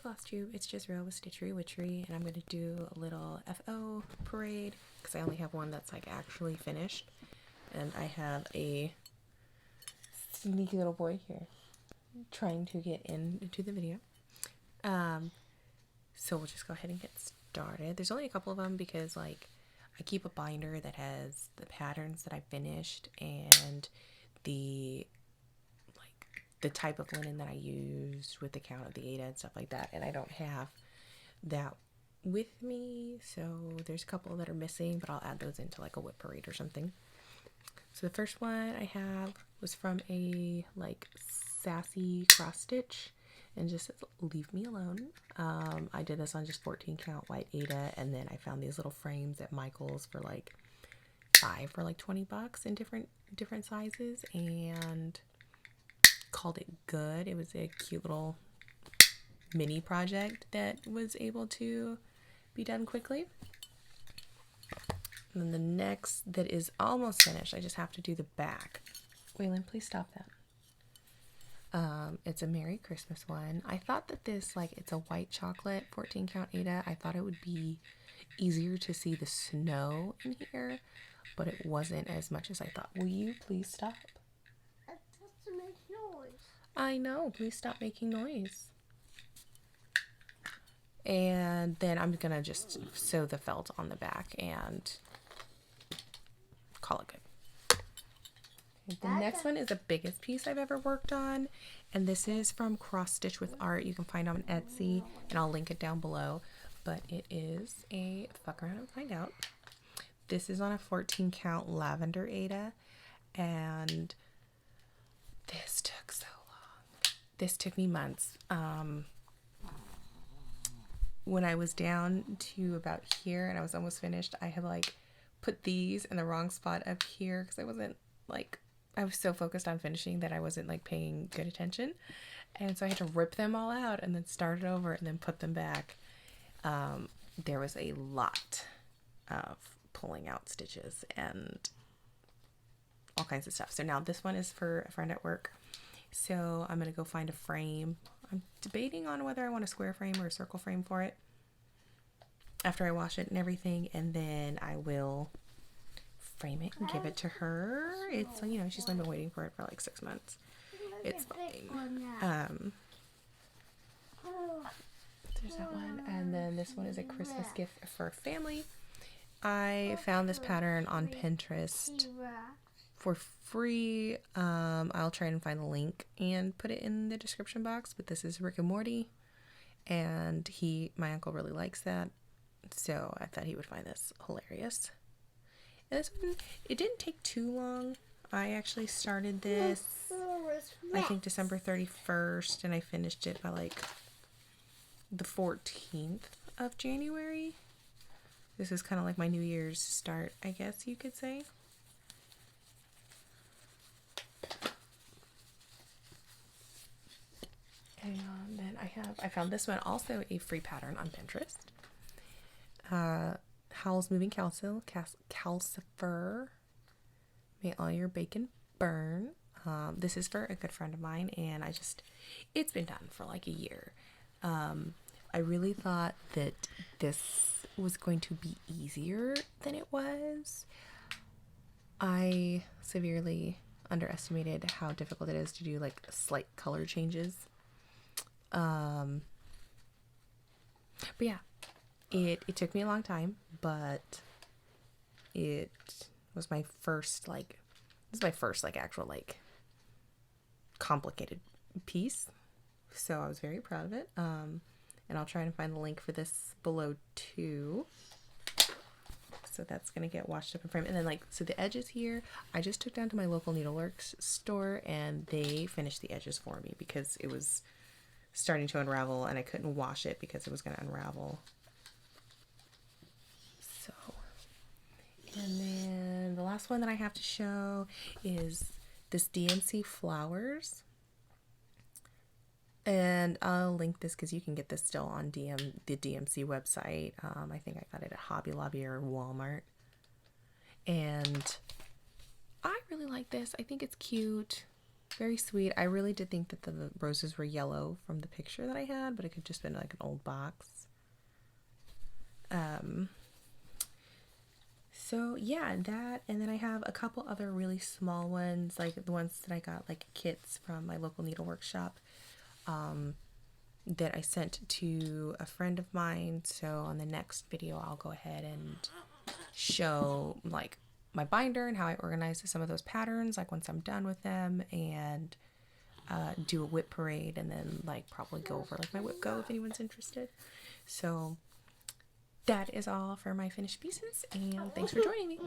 Flosstube, it's Jez'Reel with Stitchery Witchery, and I'm going to do a little FO parade, because I only have one that's like actually finished, and I have a sneaky little boy here trying to get into the video. So we'll just go ahead and get started. There's only a couple of them because like I keep a binder that has the patterns that I finished and the type of linen that I used with the count of the Ada and stuff like that, and I don't have that with me, so there's a couple that are missing, but I'll add those into like a whip parade or something. So the first one I have was from a like sassy cross stitch and just says leave me alone. I did this on just 14 count white Ada, and then I found these little frames at Michael's for like $5 for $20 in different sizes, and called it good. It was a cute little mini project that was able to be done quickly. And then the next that is almost finished, I just have to do the back. Waylon, please stop that. It's a Merry Christmas one. I thought that this, like, it's a white chocolate 14 count Ada. I thought it would be easier to see the snow in here, but it wasn't as much as I thought. Will you please stop? To make noise. I know, please stop making noise. And then I'm gonna just sew the felt on the back and call it good. Okay, the next one is the biggest piece I've ever worked on, and this is from Cross Stitch with Art. You can find it on Etsy, and I'll link it down below. But it is a fuck around and find out. This is on a 14 count lavender Ada, and this took so long. This took me months. When I was down to about here and I was almost finished, I had like put these in the wrong spot up here because I was so focused on finishing that I wasn't like paying good attention. And so I had to rip them all out and then start it over and then put them back. There was a lot of pulling out stitches and all kinds of stuff. So now this one is for a friend at work. So I'm going to go find a frame. I'm debating on whether I want a square frame or a circle frame for it after I wash it and everything. And then I will frame it and give it to her. It's, you know, she's only been waiting for it for like 6 months. It's fine. There's that one. And then this one is a Christmas gift for family. I found this pattern on Pinterest for free. I'll try and find the link and put it in the description box, but this is Rick and Morty, and my uncle really likes that, so I thought he would find this hilarious. And this one, it didn't take too long. I actually started this I think December 31st, and I finished it by like the 14th of January. This is kind of like my New Year's start, I guess you could say. And then I found this one, also a free pattern on Pinterest. Howl's Moving Calcifer. May all your bacon burn. This is for a good friend of mine, and it's been done for like a year. I really thought that this was going to be easier than it was. I severely underestimated how difficult it is to do like slight color changes. But yeah, it took me a long time, but it was my first actual like complicated piece. So I was very proud of it. And I'll try and find the link for this below too. So that's going to get washed up and framed. And then so the edges here, I just took down to my local needleworks store and they finished the edges for me because it was starting to unravel and I couldn't wash it because it was going to unravel. So, and then the last one that I have to show is this DMC Flowers. And I'll link this because you can get this still on the DMC website. I think I got it at Hobby Lobby or Walmart. And I really like this. I think it's cute. very sweet. I really did think that the roses were yellow from the picture that I had, but it could just been like an old box. So yeah, that, and then I have a couple other really small ones, like the ones that I got like kits from my local needlework shop, that I sent to a friend of mine. So on the next video, I'll go ahead and show like my binder and how I organize some of those patterns, like once I'm done with them, and do a whip parade, and then like probably go over like my whip go if anyone's interested. So that is all for my finished pieces, and thanks for joining me.